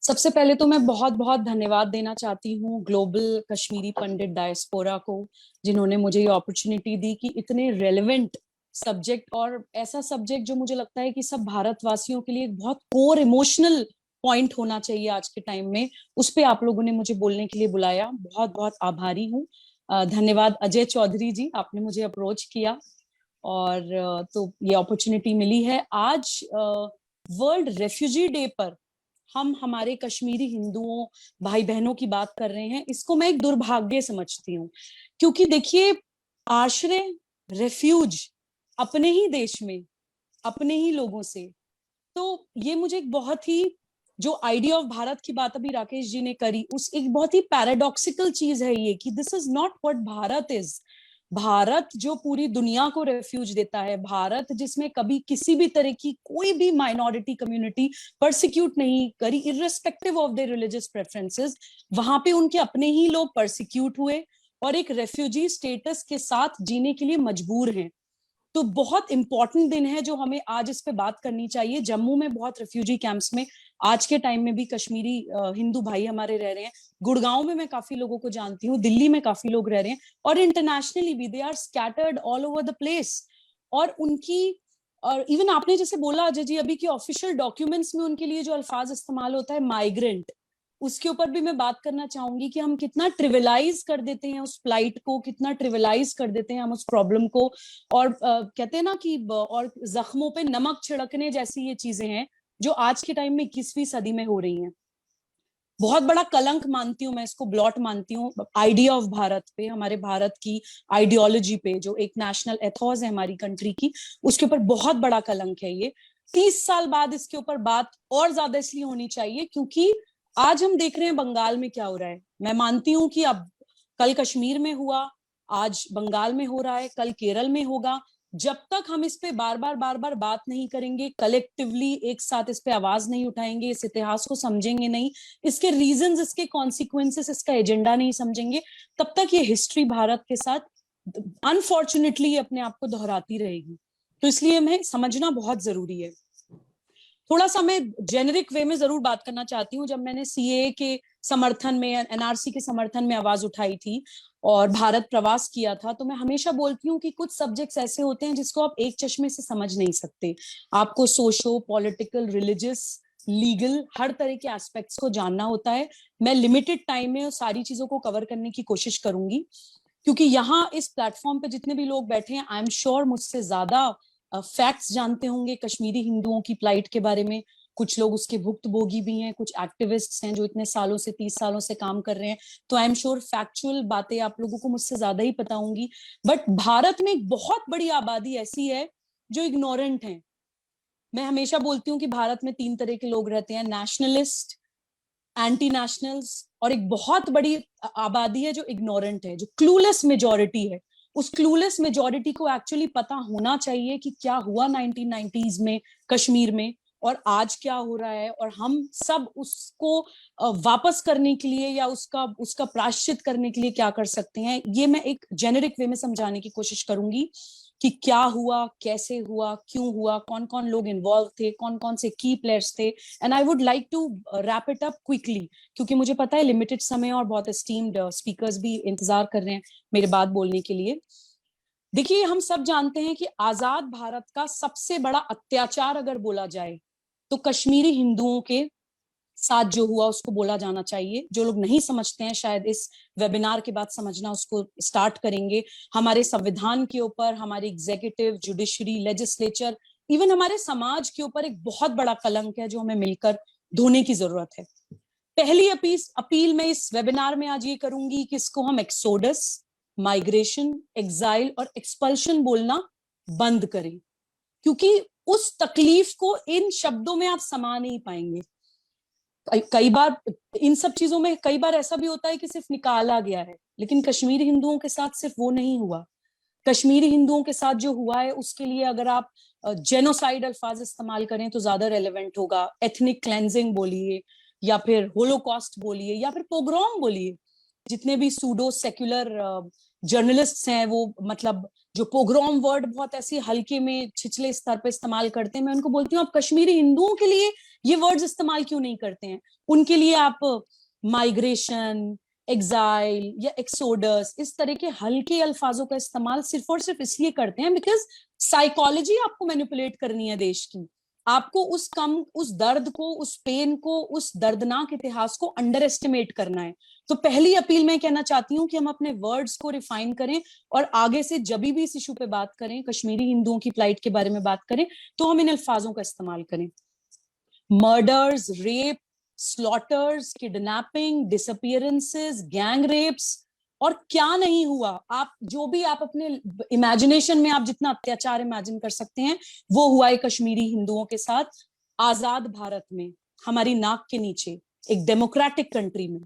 सबसे पहले तो मैं बहुत बहुत धन्यवाद देना चाहती हूँ ग्लोबल कश्मीरी पंडित डायस्पोरा को, जिन्होंने मुझे ये अपॉर्चुनिटी दी कि इतने रेलेवेंट सब्जेक्ट और ऐसा सब्जेक्ट जो मुझे लगता है कि सब भारतवासियों के लिए एक बहुत कोर इमोशनल पॉइंट होना चाहिए आज के टाइम में, उस पे आप लोगों ने मुझे बोलने के लिए बुलाया। बहुत बहुत आभारी हूँ। धन्यवाद अजय चौधरी जी, आपने मुझे अप्रोच किया और तो ये अपॉर्चुनिटी मिली है। आज वर्ल्ड रेफ्यूजी डे पर हम हमारे कश्मीरी हिंदुओं भाई बहनों की बात कर रहे हैं। इसको मैं एक दुर्भाग्य समझती हूँ, क्योंकि देखिए, आश्रय, रेफ्यूज अपने ही देश में, अपने ही लोगों से, तो ये मुझे एक बहुत ही, जो आइडिया ऑफ भारत की बात अभी राकेश जी ने करी, उस एक बहुत ही पैराडॉक्सिकल चीज है ये कि this is not what Bharat is. Bharat जो पूरी दुनिया को रेफ्यूज देता है, भारत जिसमें कभी किसी भी तरह की कोई भी माइनॉरिटी कम्युनिटी परसिक्यूट नहीं करी irrespective of their religious preferences, वहां पे उनके अपने ही लोग परसिक्यूट हुए और एक रेफ्यूजी स्टेटस के साथ जीने के लिए मजबूर हैं। तो बहुत इंपॉर्टेंट दिन है जो हमें आज इस पे बात करनी चाहिए। जम्मू में बहुत रिफ्यूजी कैंप्स में आज के टाइम में भी कश्मीरी हिंदू भाई हमारे रह रहे हैं। गुड़गांव में मैं काफी लोगों को जानती हूँ, दिल्ली में काफी लोग रह रहे हैं, और इंटरनेशनली भी they are scattered all over the place. और उनकी, और इवन आपने जैसे बोला अजय जी अभी, कि ऑफिशियल डॉक्यूमेंट्स में उनके लिए जो अल्फाज इस्तेमाल होता है माइग्रेंट, उसके ऊपर भी मैं बात करना चाहूंगी कि हम कितना ट्रिविलाइज कर देते हैं उस फ्लाइट को, कितना ट्रिविलाइज कर देते हैं हम उस प्रॉब्लम को। और कहते हैं ना कि और जख्मों पे नमक छिड़कने जैसी ये चीजें हैं जो आज के टाइम में 21वीं सदी में हो रही हैं। बहुत बड़ा कलंक मानती हूँ मैं इसको, ब्लॉट मानती हूँ आइडिया ऑफ भारत पे, हमारे भारत की आइडियोलॉजी पे, जो एक नेशनल एथॉस है हमारी कंट्री की, उसके ऊपर बहुत बड़ा कलंक है ये। 30 साल बाद इसके ऊपर बात और ज्यादा इसलिए होनी चाहिए क्योंकि आज हम देख रहे हैं बंगाल में क्या हो रहा है। मैं मानती हूँ कि अब कल कश्मीर में हुआ, आज बंगाल में हो रहा है, कल केरल में होगा। जब तक हम इस पे बार बार बात नहीं करेंगे, कलेक्टिवली एक साथ इस पे आवाज नहीं उठाएंगे, इस इतिहास को समझेंगे नहीं, इसके रीजंस, इसके कॉन्सिक्वेंसेस, इसका एजेंडा नहीं समझेंगे, तब तक ये हिस्ट्री भारत के साथ अनफॉर्चुनेटली अपने आप को दोहराती रहेगी। तो इसलिए हमें समझना बहुत जरूरी है। थोड़ा सा मैं जेनेरिक वे में जरूर बात करना चाहती हूँ। जब मैंने सीए के समर्थन में, एनआरसी के समर्थन में आवाज उठाई थी और भारत प्रवास किया था, तो मैं हमेशा बोलती हूँ कि कुछ सब्जेक्ट्स ऐसे होते हैं जिसको आप एक चश्मे से समझ नहीं सकते। आपको सोशो पॉलिटिकल, रिलीजियस, लीगल, हर तरह के एस्पेक्ट्स को जानना होता है। मैं लिमिटेड टाइम में सारी चीजों को कवर करने की कोशिश करूंगी, क्योंकि यहाँ इस प्लेटफॉर्म पे जितने भी लोग बैठे हैं, आई एम श्योर मुझसे ज्यादा फैक्ट्स जानते होंगे कश्मीरी हिंदुओं की प्लाइट के बारे में। कुछ लोग उसके भुक्तभोगी भी हैं, कुछ एक्टिविस्ट्स हैं जो इतने सालों से, 30 सालों से काम कर रहे हैं। तो आई एम श्योर फैक्चुअल बातें आप लोगों को मुझसे ज्यादा ही पता होंगी। बट भारत में एक बहुत बड़ी आबादी ऐसी है जो इग्नोरेंट है। मैं हमेशा बोलती हूँ कि भारत में 3 तरह के लोग रहते हैं, नेशनलिस्ट, एंटी नेशनल्स, और एक बहुत बड़ी आबादी है जो इग्नोरेंट है, जो क्लूलेस मेजोरिटी है। उस क्लूलेस मेजोरिटी को एक्चुअली पता होना चाहिए कि क्या हुआ 1990s में कश्मीर में और आज क्या हो रहा है, और हम सब उसको वापस करने के लिए या उसका उसका प्रायश्चित करने के लिए क्या कर सकते हैं। ये मैं एक जेनेरिक वे में समझाने की कोशिश करूंगी कि क्या हुआ, कैसे हुआ, क्यों हुआ, कौन कौन लोग इन्वॉल्व थे, कौन कौन से की प्लेयर्स थे। And I would like to wrap it up quickly, क्योंकि मुझे पता है लिमिटेड समय और बहुत एस्टीम्ड स्पीकर्स भी इंतजार कर रहे हैं मेरे बात बोलने के लिए। देखिए, हम सब जानते हैं कि आजाद भारत का सबसे बड़ा अत्याचार अगर बोला जाए तो कश्मीरी हिंदुओं के साथ जो हुआ उसको बोला जाना चाहिए। जो लोग नहीं समझते हैं शायद इस वेबिनार के बाद समझना उसको स्टार्ट करेंगे। हमारे संविधान के ऊपर, हमारी एग्जीक्यूटिव, जुडिशरी, लेजिस्लेचर, इवन हमारे समाज के ऊपर एक बहुत बड़ा कलंक है जो हमें मिलकर धोने की जरूरत है। पहली अपील मैं इस वेबिनार में आज ये करूंगी कि इसको हम एक्सोडस, माइग्रेशन, एग्जाइल और एक्सपल्शन बोलना बंद करें, क्योंकि उस तकलीफ को इन शब्दों में आप समा नहीं पाएंगे। कई बार इन सब चीजों में कई बार ऐसा भी होता है कि सिर्फ निकाला गया है, लेकिन कश्मीरी हिंदुओं के साथ सिर्फ वो नहीं हुआ। कश्मीरी हिंदुओं के साथ जो हुआ है उसके लिए अगर आप जेनोसाइड अल्फाज इस्तेमाल करें तो ज्यादा रेलेवेंट होगा। एथनिक क्लेंजिंग बोलिए, या फिर होलोकॉस्ट बोलिए, या फिर पोग्रोम बोलिए, जितने भी सूडो सेक्युलर जर्नलिस्ट्स हैं, वो मतलब जो पोग्राम वर्ड बहुत ऐसे हल्के में छिछले स्तर पे इस्तेमाल करते हैं, मैं उनको बोलती हूँ आप कश्मीरी हिंदुओं के लिए ये वर्ड्स इस्तेमाल क्यों नहीं करते हैं? उनके लिए आप माइग्रेशन, एग्जाइल या एक्सोडस, इस तरह के हल्के अल्फाजों का इस्तेमाल सिर्फ और सिर्फ इसलिए करते हैं बिकॉज साइकोलॉजी आपको मैनिपुलेट करनी है देश की। आपको उस दर्द को, उस पेन को, उस दर्दनाक इतिहास को अंडर एस्टिमेट करना है। तो पहली अपील मैं कहना चाहती हूँ कि हम अपने वर्ड्स को रिफाइन करें और आगे से जब भी इस इशू पे बात करें, कश्मीरी हिंदुओं की फ्लाइट के बारे में बात करें, तो हम इन अल्फाजों का इस्तेमाल करें। Murders, rape, slaughters, kidnapping, disappearances, gang rapes, और क्या नहीं हुआ। आप जो भी आप अपने इमेजिनेशन में आप जितना अत्याचार इमेजिन कर सकते हैं वो हुआ है कश्मीरी हिंदुओं के साथ आजाद भारत में, हमारी नाक के नीचे, एक डेमोक्रेटिक कंट्री में।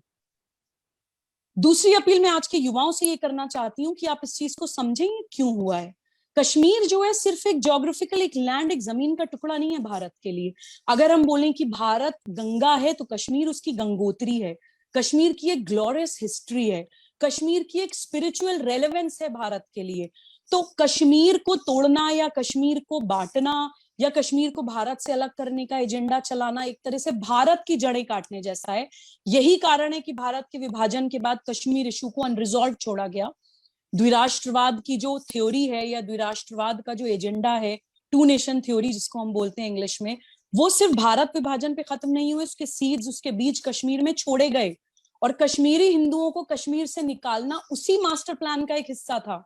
दूसरी अपील मैं आज के युवाओं से ये करना चाहती हूँ कि आप इस चीज को समझें क्यों हुआ है। कश्मीर जो है सिर्फ एक ज्योग्राफिकल, एक लैंड, एक जमीन का टुकड़ा नहीं है भारत के लिए। अगर हम बोलें कि भारत गंगा है तो कश्मीर उसकी गंगोत्री है। कश्मीर की एक ग्लोरियस हिस्ट्री है, कश्मीर की एक स्पिरिचुअल रेलेवेंस है भारत के लिए। तो कश्मीर को तोड़ना या कश्मीर को बांटना या कश्मीर को भारत से अलग करने का एजेंडा चलाना एक तरह से भारत की जड़ें काटने जैसा है। यही कारण है कि भारत के विभाजन के बाद कश्मीर इशू को अनरिजॉल्व छोड़ा गया। द्विराष्ट्रवाद की जो थ्योरी है या द्विराष्ट्रवाद का जो एजेंडा है, टू नेशन थ्योरी जिसको हम बोलते हैं इंग्लिश में, वो सिर्फ भारत विभाजन पे खत्म नहीं हुए, उसके सीड्स, उसके बीज कश्मीर में छोड़े गए। और कश्मीरी हिंदुओं को कश्मीर से निकालना उसी मास्टर प्लान का एक हिस्सा था।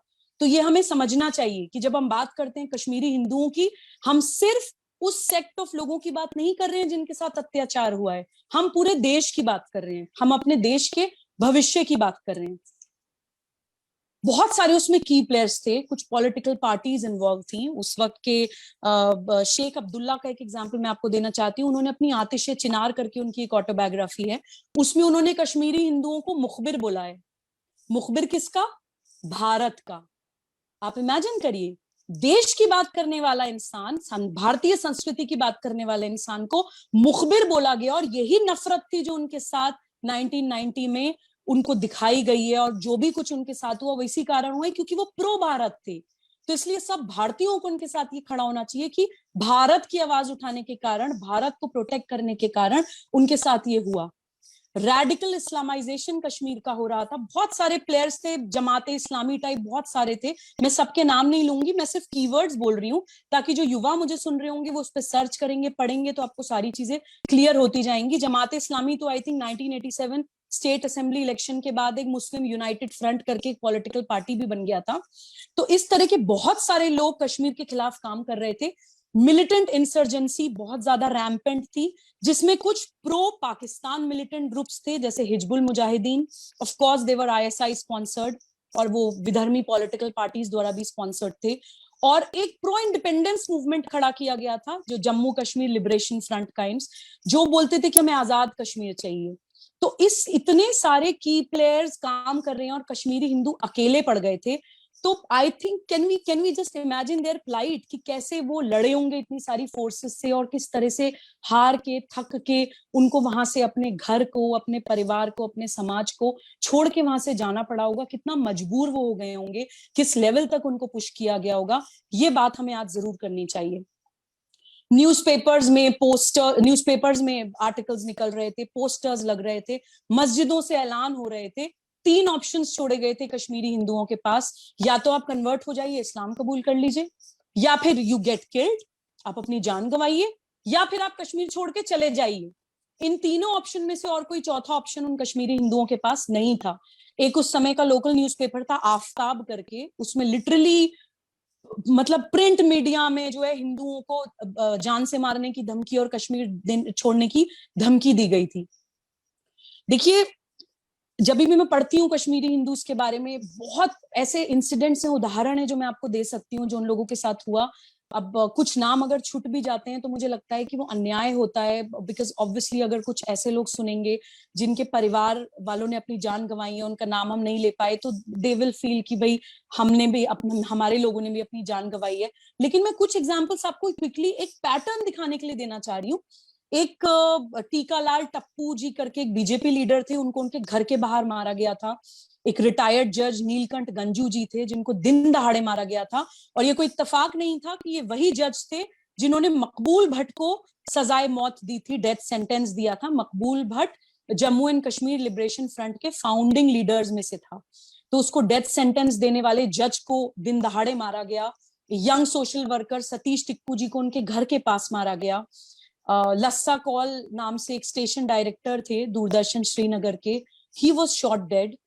तो ये हमें समझना चाहिए कि जब हम बात करते हैं कश्मीरी हिंदुओं की, हम सिर्फ उस सेक्ट ऑफ लोगों की बात नहीं कर रहे हैं जिनके साथ अत्याचार हुआ है, हम पूरे देश की बात कर रहे हैं, हम अपने देश के भविष्य की बात कर रहे हैं। बहुत सारे उसमें की प्लेयर्स थे, कुछ पॉलिटिकल पार्टीज इन्वॉल्व थी उस वक्त के। शेख अब्दुल्ला का एक एग्जांपल मैं आपको देना चाहती हूँ। उन्होंने अपनी आतिशे चिनार करके उनकी एक ऑटोबायोग्राफी है, उसमें उन्होंने कश्मीरी हिंदुओं को मुखबिर बोला है। मुखबिर किसका? भारत का। आप इमेजिन करिए, देश की बात करने वाला इंसान, भारतीय संस्कृति की बात करने वाले इंसान को मुखबिर बोला गया। और यही नफरत थी जो उनके साथ 1990 में उनको दिखाई गई है, और जो भी कुछ उनके साथ हुआ वैसी कारण हुआ क्योंकि वो प्रो भारत थे। तो इसलिए सब भारतीयों को उनके साथ ये खड़ा होना चाहिए कि भारत की आवाज उठाने के कारण, भारत को प्रोटेक्ट करने के कारण उनके साथ ये हुआ। रेडिकल इस्लामाइजेशन कश्मीर का हो रहा था, बहुत सारे प्लेयर्स थे, जमाते इस्लामी टाइप बहुत सारे थे। मैं सबके नाम नहीं लूंगी, मैं सिर्फ कीवर्ड्स बोल रही हूँ ताकि जो युवा मुझे सुन रहे होंगे वो उस पर सर्च करेंगे, पढ़ेंगे तो आपको सारी चीजें क्लियर होती जाएंगी। जमाते इस्लामी तो I think 1987 state assembly election के बाद एक मुस्लिम यूनाइटेड फ्रंट करके एक पॉलिटिकल पार्टी भी बन गया था। तो इस तरह के बहुत सारे लोग कश्मीर के खिलाफ काम कर रहे थे। मिलिटेंट इंसर्जेंसी बहुत ज्यादा रैम्पेंट थी, जिसमें कुछ प्रो पाकिस्तान मिलिटेंट ग्रुप्स थे जैसे Hizbul Mujahideen, of course they were ISI sponsored, और वो विधर्मी पॉलिटिकल पार्टीज द्वारा भी स्पॉन्सर्ड थे। और एक प्रो इंडिपेंडेंस मूवमेंट खड़ा किया गया था जो जम्मू कश्मीर लिबरेशन फ्रंट काइम्स, जो बोलते थे कि हमें आजाद कश्मीर चाहिए। तो इस इतने सारे की प्लेयर्स काम कर रहे हैं और कश्मीरी हिंदू अकेले पड़ गए थे। तो I think can we just imagine their plight कि कैसे वो लड़े होंगे इतनी सारी फोर्सेस से, और किस तरह से हार के, थक के उनको वहां से अपने घर को, अपने परिवार को, अपने समाज को छोड़ के वहां से जाना पड़ा होगा, कितना मजबूर वो हो गए होंगे, किस लेवल तक उनको पुश किया गया होगा। ये बात हमें आज जरूर करनी चाहिए। न्यूज़पेपर्स में आर्टिकल्स निकल रहे थे, पोस्टर्स लग रहे थे, मस्जिदों से ऐलान हो रहे थे। 3 ऑप्शंस छोड़े गए थे कश्मीरी हिंदुओं के पास, या तो आप कन्वर्ट हो जाइए, इस्लाम कबूल कर लीजिए, या फिर यू गेट किल्ड, आप अपनी जान गंवाइए, या फिर आप कश्मीर छोड़ के चले जाइए। इन तीनों ऑप्शन में से और कोई चौथा ऑप्शन उन कश्मीरी हिंदुओं के पास नहीं था। एक उस समय का लोकल न्यूज़पेपर था आफ्ताब करके, उसमें लिटरली मतलब प्रिंट मीडिया में जो है हिंदुओं को जान से मारने की धमकी और कश्मीर छोड़ने की धमकी दी गई थी। देखिए, जब भी मैं पढ़ती हूँ कश्मीरी हिंदूज के बारे में, बहुत ऐसे इंसिडेंट्स हैं, उदाहरण है जो मैं आपको दे सकती हूँ जो उन लोगों के साथ हुआ। अब कुछ नाम अगर छूट भी जाते हैं तो मुझे लगता है कि वो अन्याय होता है, बिकॉज ऑब्वियसली अगर कुछ ऐसे लोग सुनेंगे जिनके परिवार वालों ने अपनी जान गंवाई है, उनका नाम हम नहीं ले पाए, तो दे विल फील कि भाई हमने भी हमारे लोगों ने भी अपनी जान गंवाई है। लेकिन मैं कुछ एग्जाम्पल्स आपको क्विकली एक पैटर्न दिखाने के लिए देना चाह रही हूँ। एक टीकालाल टप्पू जी करके एक बीजेपी लीडर थे, उनको उनके घर के बाहर मारा गया था। एक रिटायर्ड जज नीलकंठ गंजू जी थे जिनको दिन दहाड़े मारा गया था, और ये कोई इत्तेफाक नहीं था कि ये वही जज थे जिन्होंने मकबूल भट्ट को सजाए मौत दी थी, डेथ सेंटेंस दिया था। मकबूल Bhatt Jammu and Kashmir liberation front के फाउंडिंग लीडर्स में से था, तो उसको डेथ सेंटेंस देने वाले जज को दिन दहाड़े मारा गया। Young social worker Satish Tikku ji को उनके घर के पास मारा गया। लस्सा कौल नाम से एक स्टेशन डायरेक्टर थे दूरदर्शन श्रीनगर के, ही वॉज शॉट डेड।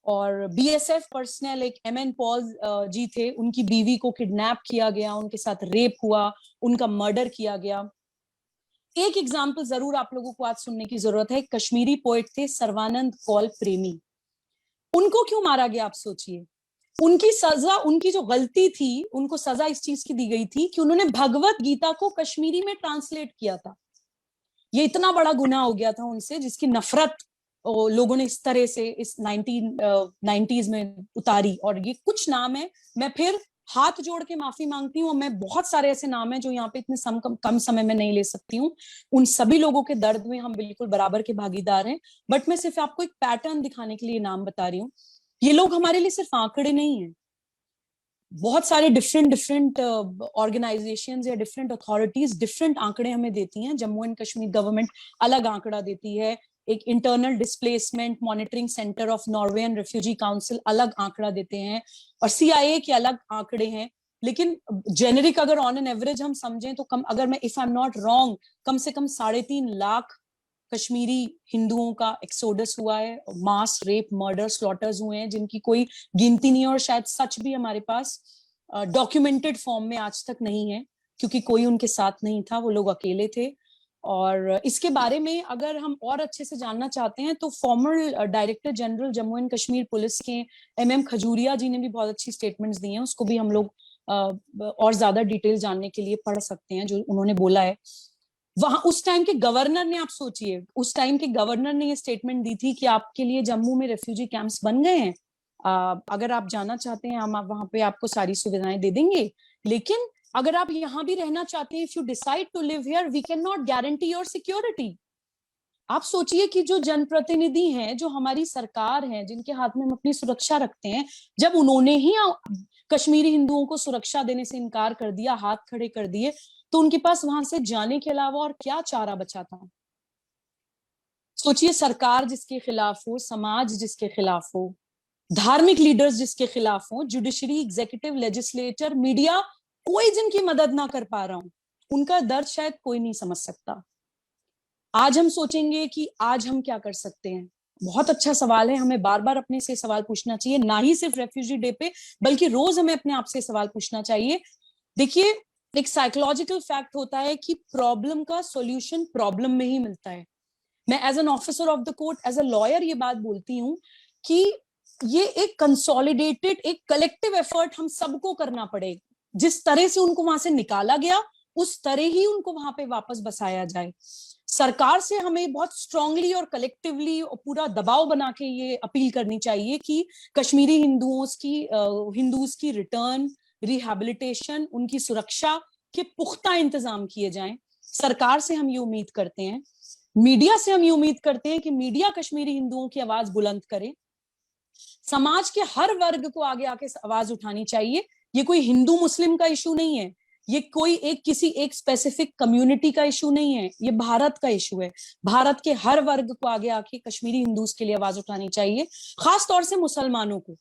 और बीएसएफ पर्सनल एक एमएन पॉल जी थे, उनकी बीवी को किडनैप किया गया, उनके साथ रेप हुआ, उनका मर्डर किया गया। एक एग्जाम्पल जरूर आप लोगों को आज सुनने की जरूरत है। कश्मीरी पोएट थे सर्वानंद कौल प्रेमी, उनको क्यों मारा गया आप सोचिए। उनकी सजा, उनकी जो गलती थी, उनको सजा इस चीज की दी गई थी कि उन्होंने भगवत गीता को कश्मीरी में ट्रांसलेट किया था। ये इतना बड़ा गुनाह हो गया था उनसे, जिसकी नफरत लोगों ने इस तरह से इस 1990s में उतारी। और ये कुछ नाम है, मैं फिर हाथ जोड़ के माफी मांगती हूँ, मैं बहुत सारे ऐसे नाम हैं जो यहाँ पे इतने कम समय में नहीं ले सकती हूँ। उन सभी लोगों के दर्द में हम बिल्कुल बराबर के भागीदार हैं, बट मैं सिर्फ आपको एक पैटर्न दिखाने के लिए नाम बता रही हूँ। ये लोग हमारे लिए सिर्फ आंकड़े नहीं है, बहुत सारे डिफरेंट ऑर्गेनाइजेशंस या डिफरेंट अथॉरिटीज डिफरेंट आंकड़े हमें देती हैं। जम्मू एंड कश्मीर गवर्नमेंट अलग आंकड़ा देती है, एक internal displacement monitoring centre of Norwegian refugee council अलग आंकड़ा देते हैं, और सीआईए के अलग आंकड़े हैं। लेकिन जेनेरिक अगर ऑन एन एवरेज हम समझें तो कम, अगर मैं if I am not wrong, कम से कम 3.5 लाख कश्मीरी हिंदुओं का एक्सोडस हुआ है, मास रेप मर्डर स्लॉटर्स हुए हैं जिनकी कोई गिनती नहीं है, और शायद सच भी हमारे पास डॉक्यूमेंटेड फॉर्म में आज तक नहीं है, क्योंकि कोई उनके साथ नहीं था, वो लोग अकेले थे। और इसके बारे में अगर हम और अच्छे से जानना चाहते हैं तो farmer director general Jammu and Kashmir police के एमएम खजूरिया जी ने भी बहुत अच्छी स्टेटमेंट्स दी हैं, उसको भी हम लोग और ज्यादा डिटेल जानने के लिए पढ़ सकते हैं जो उन्होंने बोला है। वहां उस टाइम के गवर्नर ने, आप सोचिए, उस टाइम के गवर्नर ने ये स्टेटमेंट दी थी कि आपके लिए जम्मू में रेफ्यूजी कैंप्स बन गए हैं, अगर आप जाना चाहते हैं हम वहां पे आपको सारी सुविधाएं दे देंगे, लेकिन अगर आप यहाँ भी रहना चाहते हैं, if you decide to live here we can not guarantee your security. आप सोचिए कि जो जनप्रतिनिधि हैं, जो हमारी सरकार है, जिनके हाथ में हम अपनी सुरक्षा रखते हैं, जब उन्होंने ही कश्मीरी हिंदुओं को सुरक्षा देने से इनकार कर दिया, हाथ खड़े कर दिए, तो उनके पास वहां से जाने के अलावा और क्या चारा बचा था। सोचिए, सरकार जिसके खिलाफ हो, समाज जिसके खिलाफ हो, धार्मिक लीडर्स जिसके खिलाफ हो, जुडिशरी, एग्जीक्यूटिव, लेजिस्लेचर, मीडिया, कोई जिनकी मदद ना कर पा रहा हूं, उनका दर्द शायद कोई नहीं समझ सकता। आज हम सोचेंगे कि आज हम क्या कर सकते हैं। बहुत अच्छा सवाल है, हमें बार बार अपने से सवाल पूछना चाहिए, ना ही सिर्फ रेफ्यूजी डे पे, बल्कि रोज हमें अपने आप से सवाल पूछना चाहिए। देखिए, एक साइकोलॉजिकल फैक्ट होता है कि प्रॉब्लम का सॉल्यूशन प्रॉब्लम में ही मिलता है। मैं as an officer of the court, as a lawyer ये बात बोलती हूँ कि ये एक कंसोलिडेटेड, एक कलेक्टिव एफर्ट हम सबको करना पड़ेगा। जिस तरह से उनको वहां से निकाला गया, उस तरह ही उनको वहां पे वापस बसाया जाए। सरकार से हमें बहुत स्ट्रांगली और कलेक्टिवली और पूरा दबाव बना के ये अपील करनी चाहिए कि कश्मीरी हिंदूज की रिटर्न, रिहैबिलिटेशन, उनकी सुरक्षा के पुख्ता इंतजाम किए जाएं। सरकार से हम ये उम्मीद करते हैं, मीडिया से हम ये उम्मीद करते हैं कि मीडिया कश्मीरी हिंदुओं की आवाज बुलंद करे। समाज के हर वर्ग को आगे आके आवाज उठानी चाहिए। ये कोई हिंदू मुस्लिम का इशू नहीं है, ये कोई किसी एक स्पेसिफिक कम्युनिटी का इशू नहीं है, ये भारत का इशू है। भारत के हर वर्ग को आगे आके कश्मीरी हिंदूज के लिए आवाज उठानी चाहिए, खास तौर से मुसलमानों को।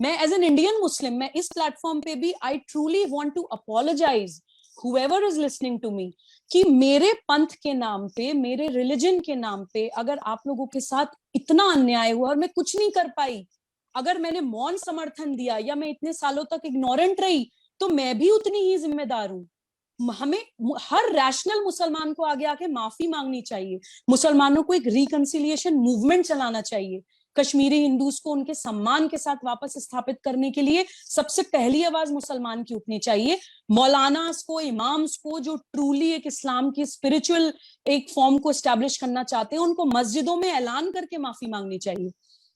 मैं एज एन इंडियन मुस्लिम, मैं इस प्लेटफॉर्म पे भी I truly want to apologise whoever is listening to me कि मेरे पंथ के नाम पे, मेरे रिलीजन के नाम पे अगर आप लोगों के साथ इतना अन्याय हुआ और मैं कुछ नहीं कर पाई, अगर मैंने मौन समर्थन दिया या मैं इतने सालों तक इग्नोरेंट रही, तो मैं भी उतनी ही जिम्मेदार हूं। हमें हर रैशनल मुसलमान को आगे आके माफी मांगनी चाहिए, मुसलमानों को एक रिकंसिलिएशन मूवमेंट चलाना चाहिए। कश्मीरी हिंदूज को उनके सम्मान के साथ वापस स्थापित करने के लिए सबसे पहली आवाज मुसलमान की उठनी चाहिए। मौलानास को, इमाम्स को, जो ट्रूली एक इस्लाम की स्पिरिचुअल एक फॉर्म को एस्टैब्लिश करना चाहते हैं, उनको मस्जिदों में ऐलान करके माफी मांगनी चाहिए।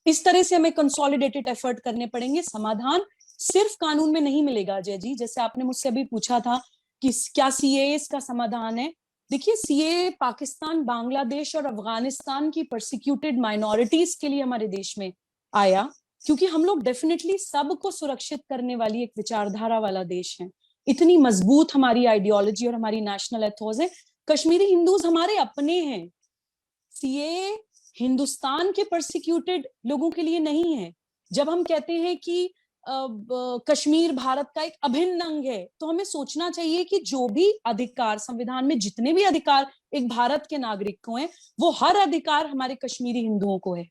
इस तरह से हमें कंसोलिडेटेड एफर्ट करने पड़ेंगे। समाधान सिर्फ कानून में नहीं मिलेगा अजय जी, जैसे आपने मुझसे अभी पूछा था कि क्या सीएए का समाधान है। देखिए, सीए पाकिस्तान, बांग्लादेश और अफगानिस्तान की परसिक्यूटेड माइनॉरिटीज के लिए हमारे देश में आया, क्योंकि हम लोग डेफिनेटली सबको सुरक्षित करने वाली एक विचारधारा वाला देश है। इतनी मजबूत हमारी आइडियोलॉजी और हमारी नेशनल एथोस है। कश्मीरी हिंदूज हमारे अपने हैं। सीए हिंदुस्तान के परसिक्यूटेड लोगों के लिए नहीं है। जब हम कहते हैं कि कश्मीर भारत का एक अभिन्न अंग है, तो हमें सोचना चाहिए कि जो भी अधिकार संविधान में, जितने भी अधिकार एक भारत के नागरिक को हैं, वो हर अधिकार हमारे कश्मीरी हिंदुओं को है।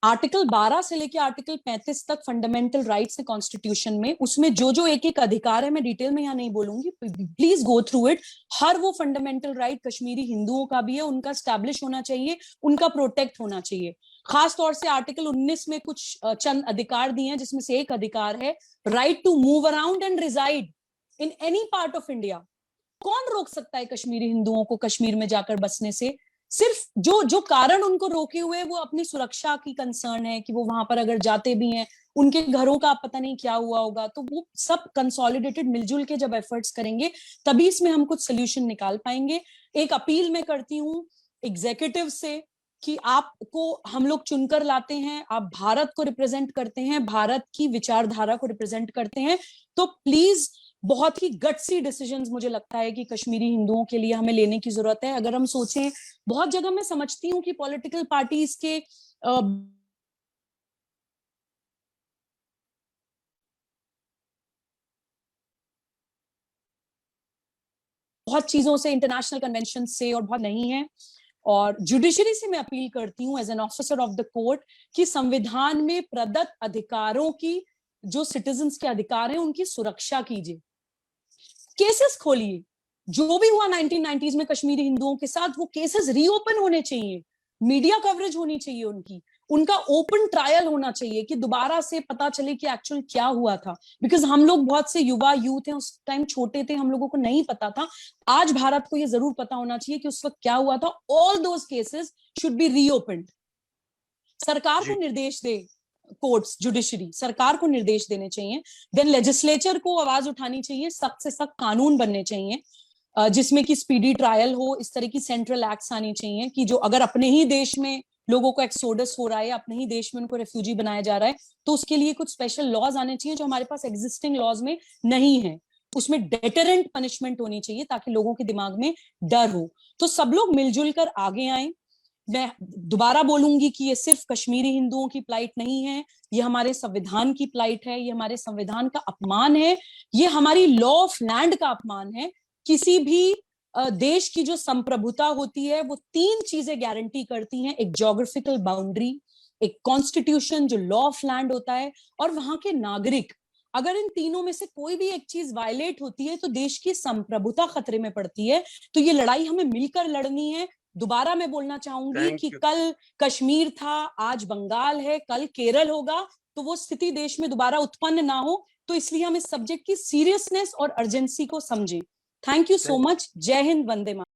आर्टिकल 12 से लेकर आर्टिकल 35 तक फंडामेंटल राइट्स है कॉन्स्टिट्यूशन में। उसमें जो जो एक एक अधिकार है, मैं डिटेल में यहाँ नहीं बोलूंगी, प्लीज गो थ्रू इट। हर वो फंडामेंटल राइट कश्मीरी हिंदुओं का भी है, उनका स्टैब्लिश होना चाहिए, उनका प्रोटेक्ट होना चाहिए। खास तौर से आर्टिकल 19 में कुछ चंद अधिकार दिए हैं, जिसमें से एक अधिकार है right to move around and reside in any part of India. कौन रोक सकता है कश्मीरी हिंदुओं को कश्मीर में जाकर बसने से? सिर्फ जो जो कारण उनको रोके हुए, वो अपनी सुरक्षा की कंसर्न है कि वो वहां पर अगर जाते भी हैं, उनके घरों का पता नहीं क्या हुआ होगा। तो वो सब कंसोलिडेटेड मिलजुल के जब एफर्ट्स करेंगे, तभी इसमें हम कुछ सोल्यूशन निकाल पाएंगे। एक अपील मैं करती हूँ एग्जीक्यूटिव से कि आपको हम लोग चुनकर लाते हैं, आप भारत को रिप्रेजेंट करते हैं, भारत की विचारधारा को रिप्रेजेंट करते हैं, तो प्लीज बहुत ही गट्सी डिसीजंस मुझे लगता है कि कश्मीरी हिंदुओं के लिए हमें लेने की जरूरत है। अगर हम सोचें, बहुत जगह मैं समझती हूँ कि पॉलिटिकल पार्टीज के बहुत चीजों से, इंटरनेशनल कन्वेंशन से, और बहुत नहीं है। और जुडिशरी से मैं अपील करती हूँ as an officer of the court कि संविधान में प्रदत्त अधिकारों की, जो सिटीजन्स के अधिकार हैं, उनकी सुरक्षा कीजिए। केसेस खोलिए। जो भी हुआ 1990s में कश्मीरी हिंदुओं के साथ, वो केसेस रीओपन होने चाहिए, मीडिया कवरेज होनी चाहिए उनका ओपन ट्रायल होना चाहिए कि दोबारा से पता चले कि एक्चुअल क्या हुआ था। बिकॉज हम लोग बहुत से युवा यूथ हैं, उस टाइम छोटे थे, हम लोगों को नहीं पता था। आज भारत को ये जरूर पता होना चाहिए कि उस वक्त क्या हुआ था। All those cases should be reopened. सरकार को निर्देश दे, कोर्ट्स, जुडिशरी सरकार को निर्देश देने चाहिए। देन लेजिस्लेचर को आवाज उठानी चाहिए, सख्त से सख्त कानून बनने चाहिए जिसमें कि स्पीडी ट्रायल हो। इस तरह की सेंट्रल एक्ट्स आनी चाहिए कि जो अगर अपने ही देश में लोगों को एक्सोडस हो रहा है, अपने ही देश में उनको रेफ्यूजी बनाया जा रहा है, तो उसके लिए कुछ स्पेशल लॉज आने चाहिए जो हमारे पास एग्जिस्टिंग लॉज में नहीं है। उसमें डेटरेंट पनिशमेंट होनी चाहिए ताकि लोगों के दिमाग में डर हो। तो सब लोग मिलजुल कर आगे आए। मैं दोबारा बोलूंगी कि ये सिर्फ कश्मीरी हिंदुओं की प्लाइट नहीं है, ये हमारे संविधान की प्लाइट है, ये हमारे संविधान का अपमान है, ये हमारी लॉ ऑफ लैंड का अपमान है। किसी भी देश की जो संप्रभुता होती है, वो तीन चीजें गारंटी करती हैं: एक ज्योग्राफिकल बाउंड्री, एक कॉन्स्टिट्यूशन जो लॉ ऑफ लैंड होता है, और वहां के नागरिक। अगर इन तीनों में से कोई भी एक चीज वायलेट होती है, तो देश की संप्रभुता खतरे में पड़ती है। तो ये लड़ाई हमें मिलकर लड़नी है। दोबारा मैं बोलना चाहूंगी कि कल कश्मीर था, आज बंगाल है, कल केरल होगा, तो वो स्थिति देश में दोबारा उत्पन्न ना हो। तो इसलिए हम इस सब्जेक्ट की सीरियसनेस और अर्जेंसी को समझें। Thank you so much. जय हिंद, वंदे मातरम।